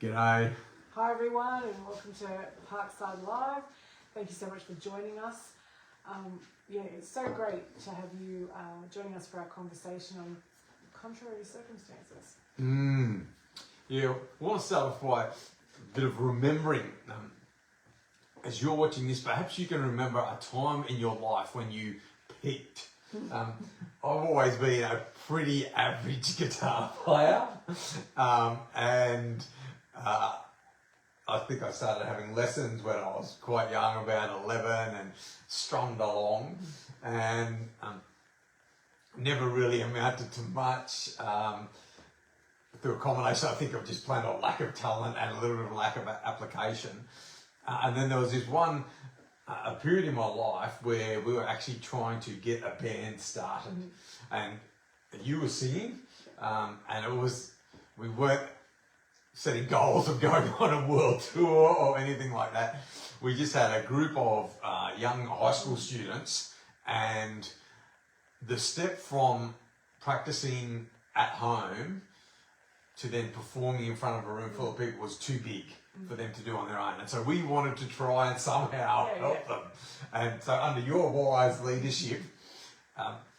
G'day. Hi everyone and welcome to Parkside Live. Thank you so much for joining us. It's so great to have you joining us for our conversation on contrary circumstances. Yeah, I want to start off by a bit of remembering. As you're watching this, perhaps you can remember a time in your life when you peaked. I've always been a pretty average guitar player, and I think I started having lessons when I was quite young, about 11, and strummed along, and never really amounted to much. Through a combination, I think, of just plain old lack of talent and a little bit of lack of application. And then there was this one a period in my life where we were actually trying to get a band started, and you were singing, and we weren't setting goals of going on a world tour or anything like that. We just had a group of young high school students, and the step from practicing at home to then performing in front of a room full of people was too big for them to do on their own. And so we wanted to try and somehow help them. And so under your wise leadership,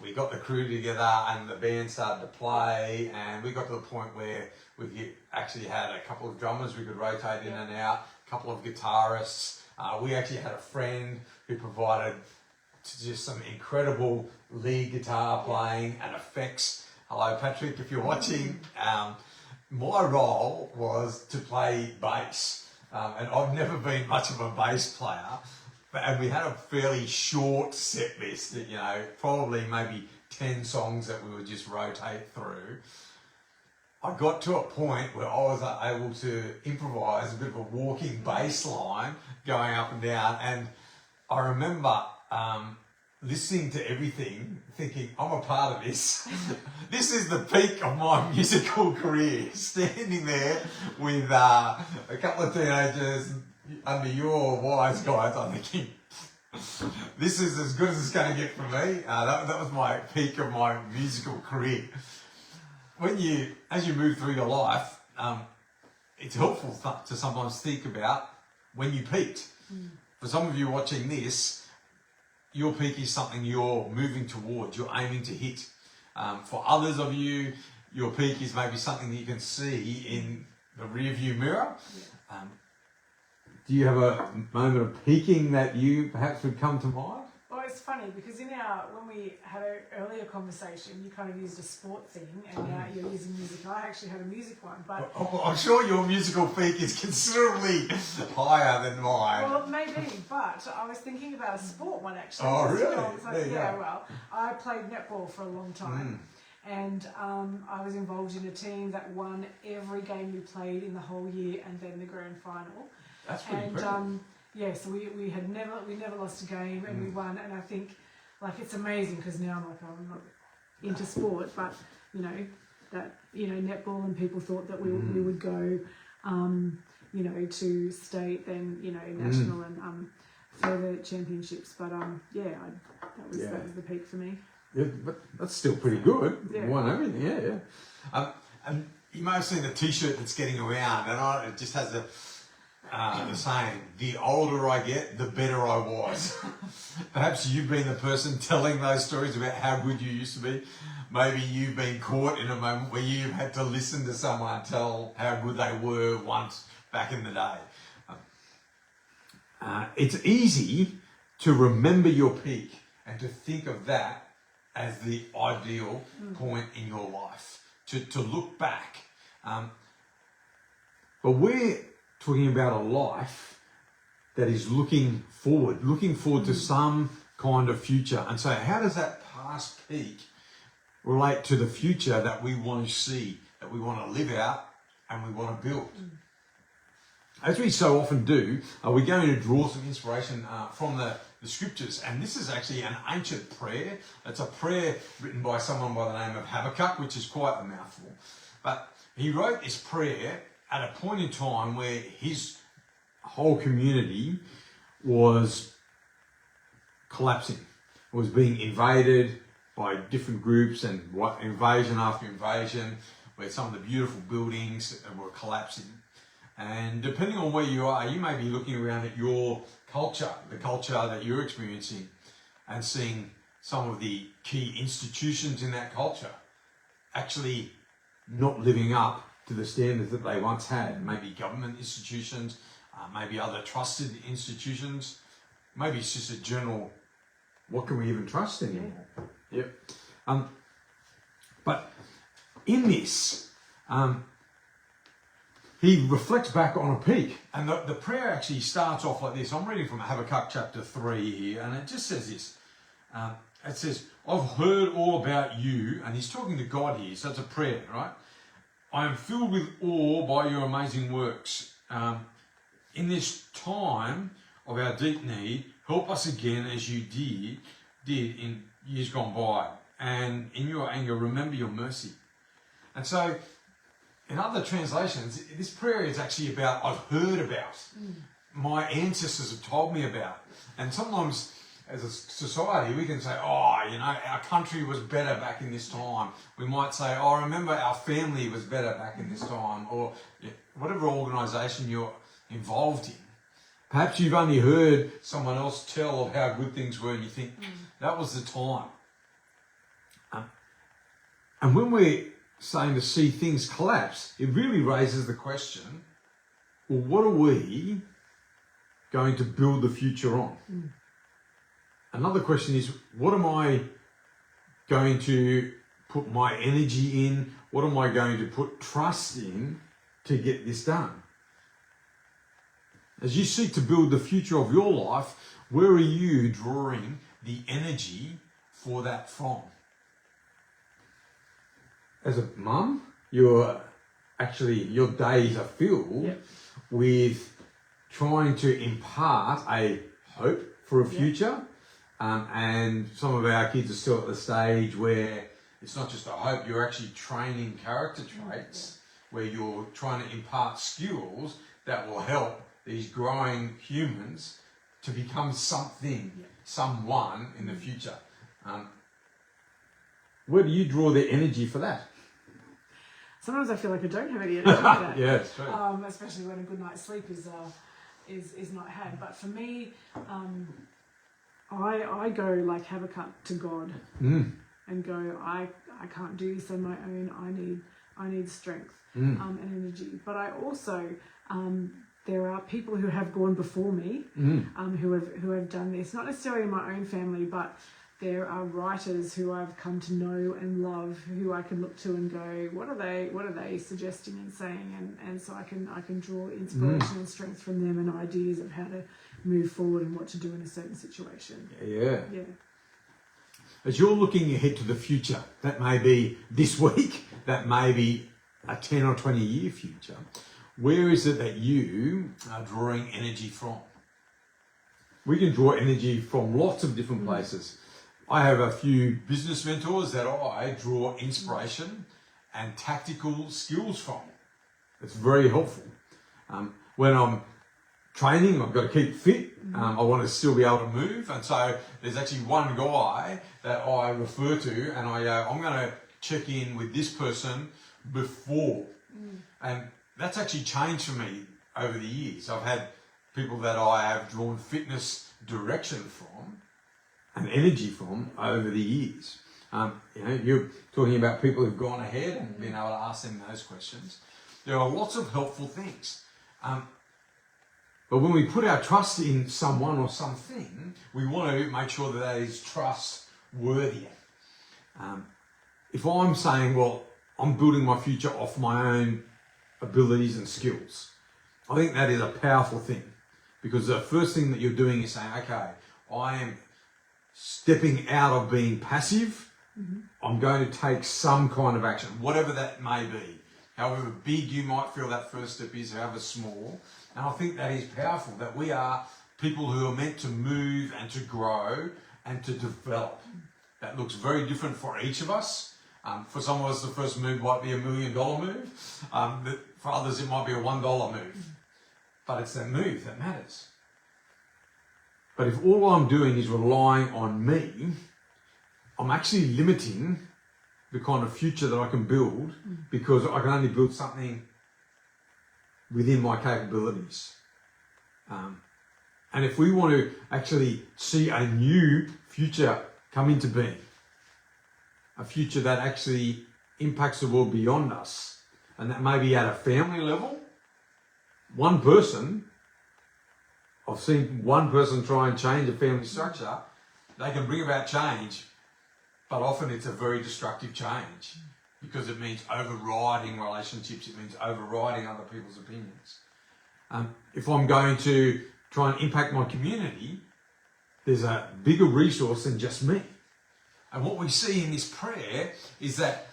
we got the crew together and the band started to play, and we got to the point where we actually had a couple of drummers we could rotate in and out, a couple of guitarists. We actually had a friend who provided just some incredible lead guitar playing and effects. Hello, Patrick, if you're watching. My role was to play bass, and I've never been much of a bass player, and we had a fairly short set list, probably maybe 10 songs that we would just rotate through. I got to a point where I was able to improvise a bit of a walking bass line going up and down, and I remember listening to everything, thinking, I'm a part of this. This is the peak of my musical career, standing there with a couple of teenagers under your wise guides. I'm thinking, this is as good as it's going to get for me. That was my peak of my musical career. As you move through your life, it's helpful to sometimes think about when you peaked. For some of you watching this, your peak is something you're moving towards, you're aiming to hit. For others of you, your peak is maybe something that you can see in the rearview mirror. Do you have a moment of peaking that you perhaps would come to mind? Well, it's funny because when we had an earlier conversation, you kind of used a sport thing, and now you're using music. I actually had a music one, but I'm sure your musical peak is considerably higher than mine. Well, maybe, but I was thinking about a sport one actually. Oh, really? Well, I played netball for a long time. And I was involved in a team that won every game we played in the whole year, and then the grand final. That's pretty impressive. So we never lost a game, and we won. And I think it's amazing because now I'm not into sport, but netball, and people thought that we would go to state, then national and further championships. But that was the peak for me. Yeah, but that's still pretty good. Yeah. Won everything, yeah. And you may have seen the T-shirt that's getting around, and it just has the saying, the older I get, the better I was. Perhaps you've been the person telling those stories about how good you used to be. Maybe you've been caught in a moment where you've had to listen to someone tell how good they were once back in the day. It's easy to remember your peak and to think of that as the ideal point in your life, to look back. But we're talking about a life that is looking forward to some kind of future. And so how does that past peak relate to the future that we want to see, that we want to live out and we want to build? As we so often do, we're going to draw some inspiration from the scriptures. And this is actually an ancient prayer. It's a prayer written by someone by the name of Habakkuk, which is quite a mouthful. But he wrote this prayer at a point in time where his whole community was collapsing, was being invaded by different groups, and invasion after invasion, where some of the beautiful buildings were collapsing. And depending on where you are, you may be looking around at your culture, the culture that you're experiencing, and seeing some of the key institutions in that culture actually not living up to the standards that they once had. Maybe government institutions, maybe other trusted institutions. Maybe it's just a general, what can we even trust anymore? Yep. But in this, he reflects back on a peak. And the prayer actually starts off like this. I'm reading from Habakkuk chapter 3 here, and it just says this. It says, I've heard all about you, and he's talking to God here, so it's a prayer, right? I am filled with awe by your amazing works. In this time of our deep need, help us again as you did in years gone by. And in your anger, remember your mercy. And so, in other translations, this prayer is actually about, I've heard about. My ancestors have told me about. And sometimes, as a society, we can say, oh, you know, our country was better back in this time. We might say, oh, remember our family was better back in this time. Or whatever organisation you're involved in. Perhaps you've only heard someone else tell of how good things were and you think, that was the time. And when we're saying to see things collapse, it really raises the question, well, what are we going to build the future on? Another question is, what am I going to put my energy in? What am I going to put trust in to get this done? As you seek to build the future of your life, where are you drawing the energy for that from? As a mum, your days are filled with trying to impart a hope for a future. And some of our kids are still at the stage where it's not just a hope, you're actually training character traits, where you're trying to impart skills that will help these growing humans to become something, someone in the future. Where do you draw the energy for that? Sometimes I feel like I don't have any energy for that. Yeah, it's true. Especially when a good night's sleep is not had. But for me, I go like Habakkuk to God and go, I can't do this on my own. I need strength and energy. But I also there are people who have gone before me who have done this, not necessarily in my own family, but there are writers who I've come to know and love, who I can look to and go, what are they suggesting and saying, and so I can draw inspiration and strength from them and ideas of how to move forward and what to do in a certain situation. Yeah. As you're looking ahead to the future, that may be this week, that may be a 10 or 20 year future, where is it that you are drawing energy from? We can draw energy from lots of different places. I have a few business mentors that I draw inspiration and tactical skills from. It's very helpful. When I'm training, I've got to keep fit. I want to still be able to move. And so there's actually one guy that I refer to and I go, I'm going to check in with this person before. And that's actually changed for me over the years. I've had people that I have drawn fitness direction from and energy from over the years. You're talking about people who've gone ahead and been able to ask them those questions. There are lots of helpful things. But when we put our trust in someone or something, we want to make sure that that is trustworthy. If I'm saying, well, I'm building my future off my own abilities and skills, I think that is a powerful thing. Because the first thing that you're doing is saying, okay, I am stepping out of being passive. I'm going to take some kind of action, whatever that may be. However big you might feel that first step is, however small. And I think that is powerful, that we are people who are meant to move and to grow and to develop. That looks very different for each of us. For some of us, the first move might be $1 million move. For others, it might be a $1 move. But it's that move that matters. But if all I'm doing is relying on me, I'm actually limiting the kind of future that I can build, because I can only build something within my capabilities. And if we want to actually see a new future come into being, a future that actually impacts the world beyond us, and that may be at a family level, one person, I've seen one person try and change a family structure, they can bring about change, but often it's a very destructive change because it means overriding relationships, it means overriding other people's opinions. If I'm going to try and impact my community, there's a bigger resource than just me. And what we see in this prayer is that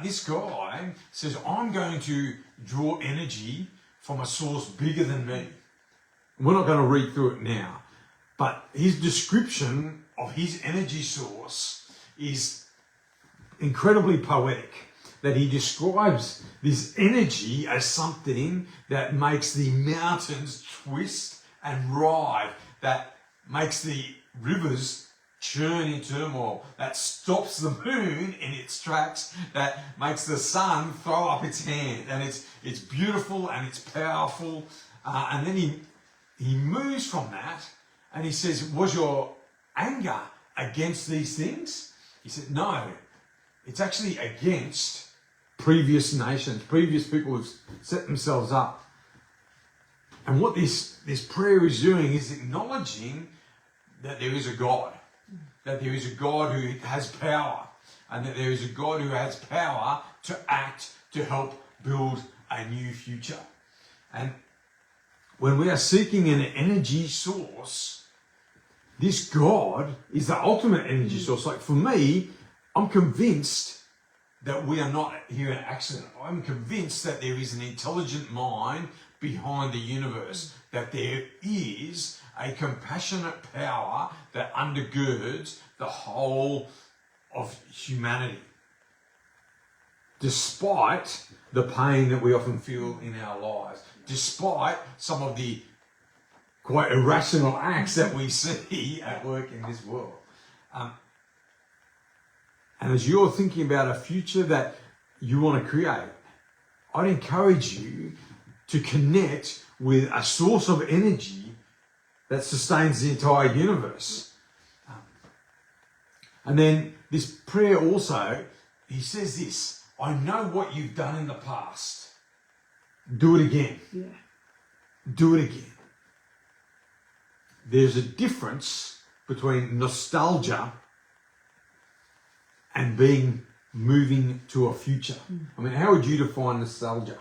this guy says, I'm going to draw energy from a source bigger than me. We're not going to read through it now, but his description of his energy source is incredibly poetic, that he describes this energy as something that makes the mountains twist and writhe, that makes the rivers churn in turmoil, that stops the moon in its tracks, that makes the sun throw up its hand. And it's beautiful and it's powerful. And then he moves from that and he says, was your anger against these things? He said, no, it's actually against previous nations, previous people who've set themselves up. And what this prayer is doing is acknowledging that there is a God, that there is a God who has power, and that there is a God who has power to act to help build a new future. And when we are seeking an energy source, this God is the ultimate energy source. Like for me, I'm convinced that we are not here in accident. I'm convinced that there is an intelligent mind behind the universe, that there is a compassionate power that undergirds the whole of humanity. Despite the pain that we often feel in our lives, despite some of the quite irrational acts that we see at work in this world. And as you're thinking about a future that you want to create, I'd encourage you to connect with a source of energy that sustains the entire universe. And then this prayer also, he says this, I know what you've done in the past. Do it again. Yeah. Do it again. There's a difference between nostalgia and moving to a future. I mean, how would you define nostalgia?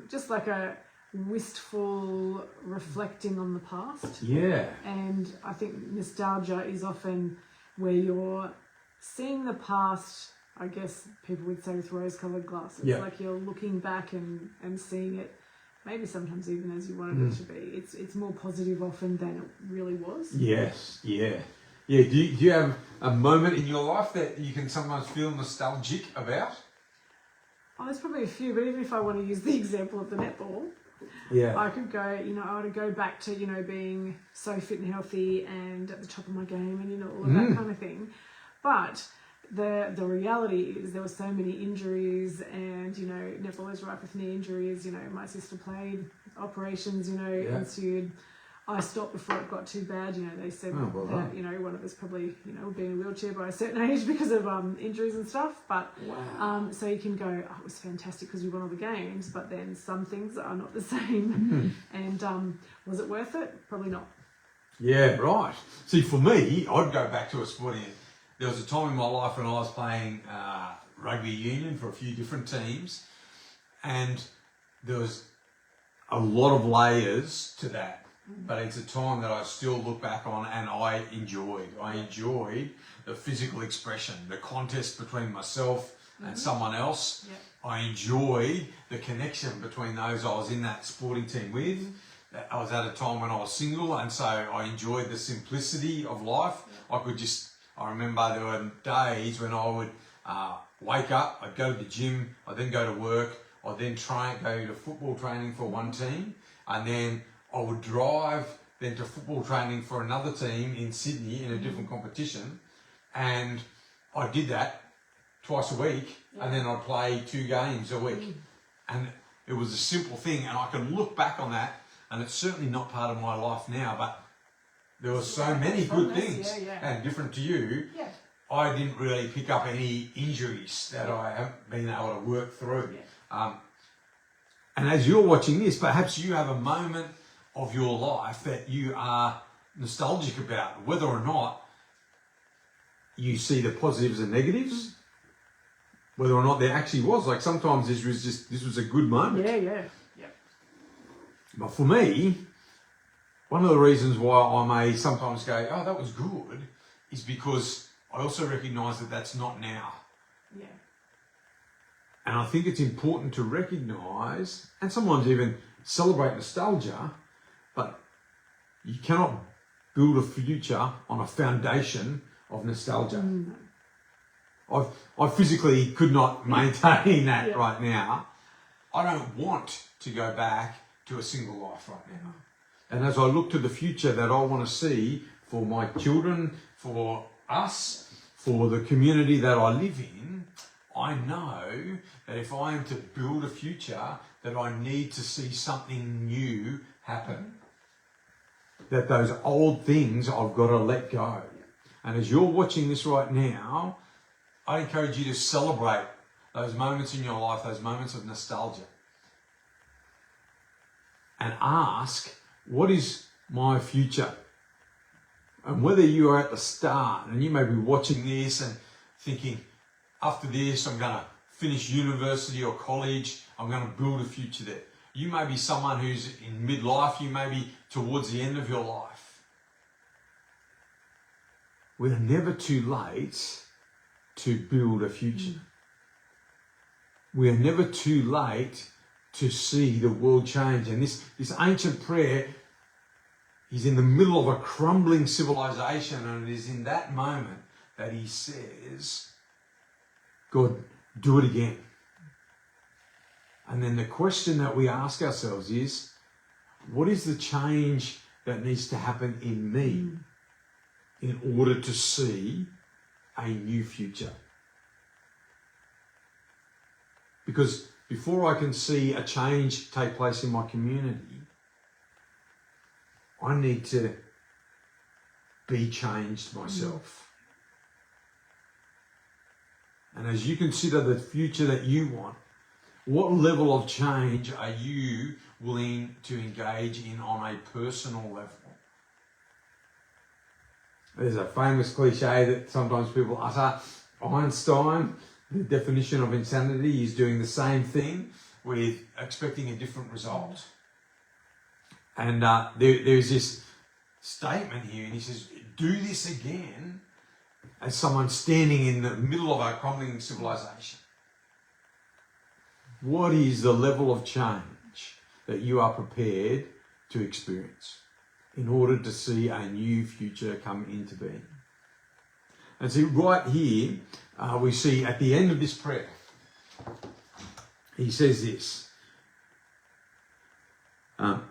Just like a wistful reflecting on the past. Yeah. And I think nostalgia is often where you're seeing the past, I guess people would say with rose-coloured glasses. Yeah. Like you're looking back and seeing it, maybe sometimes even as you wanted it to be. It's more positive often than it really was. Yes, yeah. Yeah, do you have a moment in your life that you can sometimes feel nostalgic about? Oh, there's probably a few, but even if I want to use the example of the netball, Yeah. I could go, I want to go back to, being so fit and healthy and at the top of my game and, all of that kind of thing. But the reality is there were so many injuries and, netball is rife with knee injuries. My sister played, operations, ensued. I stopped before it got too bad. They said that, one of us probably, would be in a wheelchair by a certain age because of injuries and stuff. But so you can go, oh, it was fantastic because we won all the games, but then some things are not the same. And was it worth it? Probably not. Yeah, right. See, for me, I'd go back to a sporting. There was a time in my life when I was playing rugby union for a few different teams, and there was a lot of layers to that. But it's a time that I still look back on and I enjoyed. I enjoyed the physical expression, the contest between myself and someone else. Yep. I enjoyed the connection between those I was in that sporting team with. I was at a time when I was single, and so I enjoyed the simplicity of life. I remember there were days when I would wake up, I'd go to the gym, I'd then go to work, I'd then go to football training for one team, and then I would drive then to football training for another team in Sydney in a different competition, and I did that twice a week, and then I'd play 2 games a week. And It was a simple thing, and I can look back on that, and it's certainly not part of my life now, but there were so many good things. And different to you, I didn't really pick up any injuries that I haven't been able to work through. And as you're watching this, perhaps you have a moment of your life that you are nostalgic about, whether or not you see the positives and negatives, whether or not there actually was. Like sometimes this was a good moment. But for me, one of the reasons why I may sometimes go, oh, that was good, is because I also recognise that that's not now. And I think it's important to recognise, and sometimes even celebrate nostalgia, but you cannot build a future on a foundation of nostalgia. I physically could not maintain that right now. I don't want to go back to a single life right now. And as I look to the future that I want to see for my children, for us, for the community that I live in, I know that if I am to build a future, that I need to see something new happen. That those old things I've got to let go. And as you're watching this right now, I encourage you to celebrate those moments in your life, those moments of nostalgia. And ask, what is my future? And whether you are at the start, and you may be watching this and thinking, after this, I'm going to finish university or college, I'm going to build a future there. You may be someone who's in midlife, you may be towards the end of your life. We're never too late to build a future. We are never too late to see the world change. And this ancient prayer is in the middle of a crumbling civilization, and it is in that moment that he says, God, do it again. And then the question that we ask ourselves is, what is the change that needs to happen in me in order to see a new future? Because before I can see a change take place in my community, I need to be changed myself. And as you consider the future that you want, what level of change are you willing to engage in on a personal level? There's a famous cliche that sometimes people utter. Einstein, the definition of insanity is doing the same thing with expecting a different result. And there's this statement here, and he says, do this again, as someone standing in the middle of a crumbling civilization. What is the level of change that you are prepared to experience in order to see a new future come into being? And see, right here, we see at the end of this prayer, he says this,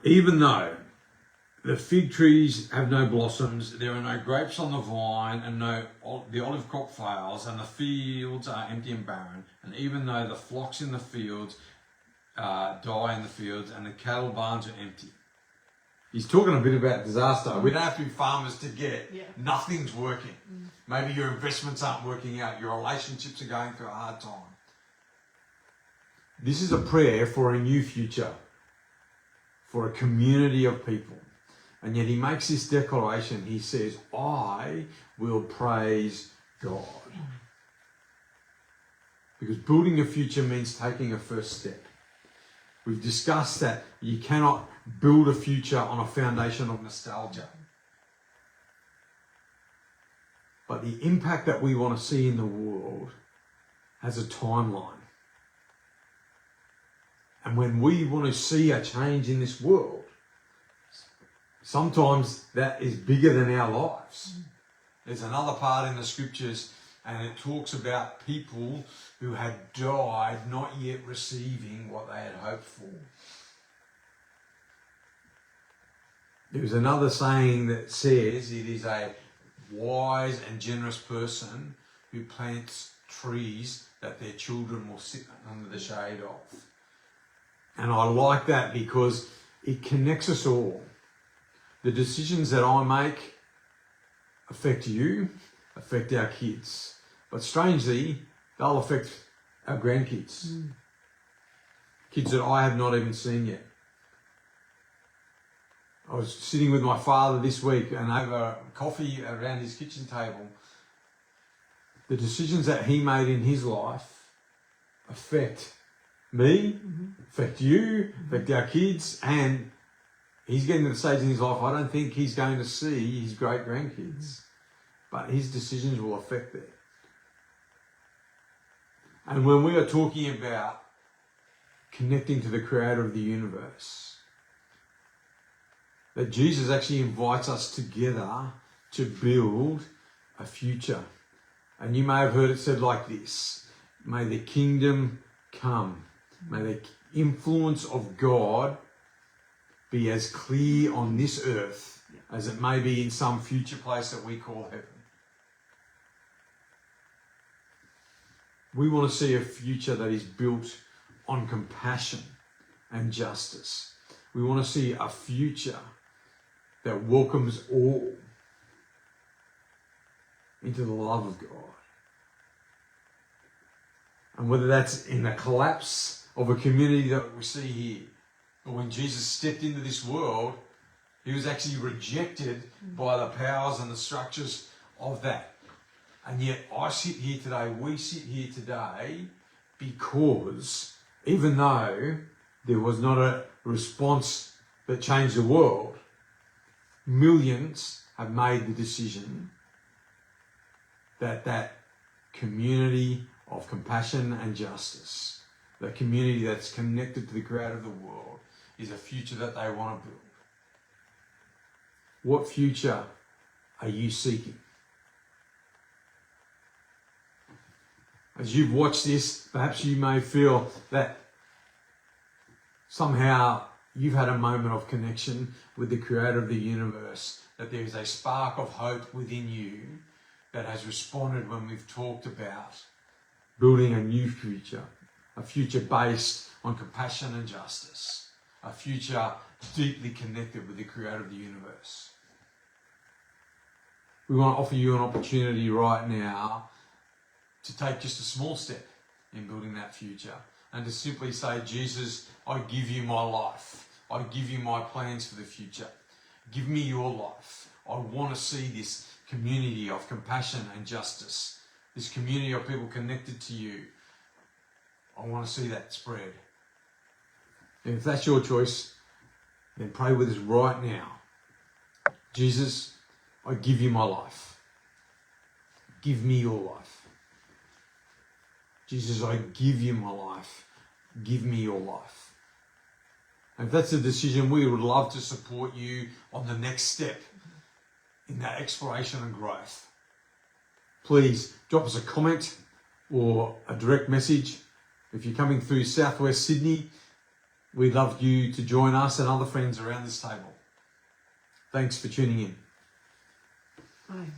even though the fig trees have no blossoms, there are no grapes on the vine, and the olive crop fails, and the fields are empty and barren. And even though the flocks in the fields die in the fields, and the cattle barns are empty. He's talking a bit about disaster. We don't have to be farmers to get nothing's working. Maybe your investments aren't working out. Your relationships are going through a hard time. This is a prayer for a new future, for a community of people. And yet he makes this declaration. He says, I will praise God. Because building a future means taking a first step. We've discussed that you cannot build a future on a foundation of nostalgia. But the impact that we want to see in the world has a timeline. And when we want to see a change in this world, sometimes that is bigger than our lives. There's another part in the scriptures, and it talks about people who had died not yet receiving what they had hoped for. There's another saying that says it is a wise and generous person who plants trees that their children will sit under the shade of. And I like that because it connects us all. The decisions that I make affect you, affect our kids. But strangely, they'll affect our grandkids. Kids that I have not even seen yet. I was sitting with my father this week and over coffee around his kitchen table. The decisions that he made in his life affect me, affect you, affect our kids, and he's getting to the stage in his life I don't think he's going to see his great grandkids, but his decisions will affect them. And when we are talking about connecting to the creator of the universe, that Jesus actually invites us together to build a future. And you may have heard it said like this: may the kingdom come. May the influence of God be as clear on this earth as it may be in some future place that we call heaven. We want to see a future that is built on compassion and justice. We want to see a future that welcomes all into the love of God. And whether that's in the collapse of a community that we see here, or when Jesus stepped into this world, he was actually rejected by the powers and the structures of that. And yet I sit here today, we sit here today, because even though there was not a response that changed the world, millions have made the decision that that community of compassion and justice, the community that's connected to the creator of the world, is a future that they want to build. What future are you seeking? As you've watched this, perhaps you may feel that somehow you've had a moment of connection with the creator of the universe, that there is a spark of hope within you that has responded when we've talked about building a new future, a future based on compassion and justice, a future deeply connected with the creator of the universe. We want to offer you an opportunity right now to take just a small step in building that future and to simply say, Jesus, I give you my life. I give you my plans for the future. Give me your life. I want to see this community of compassion and justice, this community of people connected to you. I want to see that spread. And if that's your choice, then pray with us right now. Jesus, I give you my life. Give me your life. Jesus, I give you my life. Give me your life. And if that's a decision, we would love to support you on the next step in that exploration and growth. Please drop us a comment or a direct message. If you're coming through Southwest Sydney, we'd love you to join us and other friends around this table. Thanks for tuning in. Bye.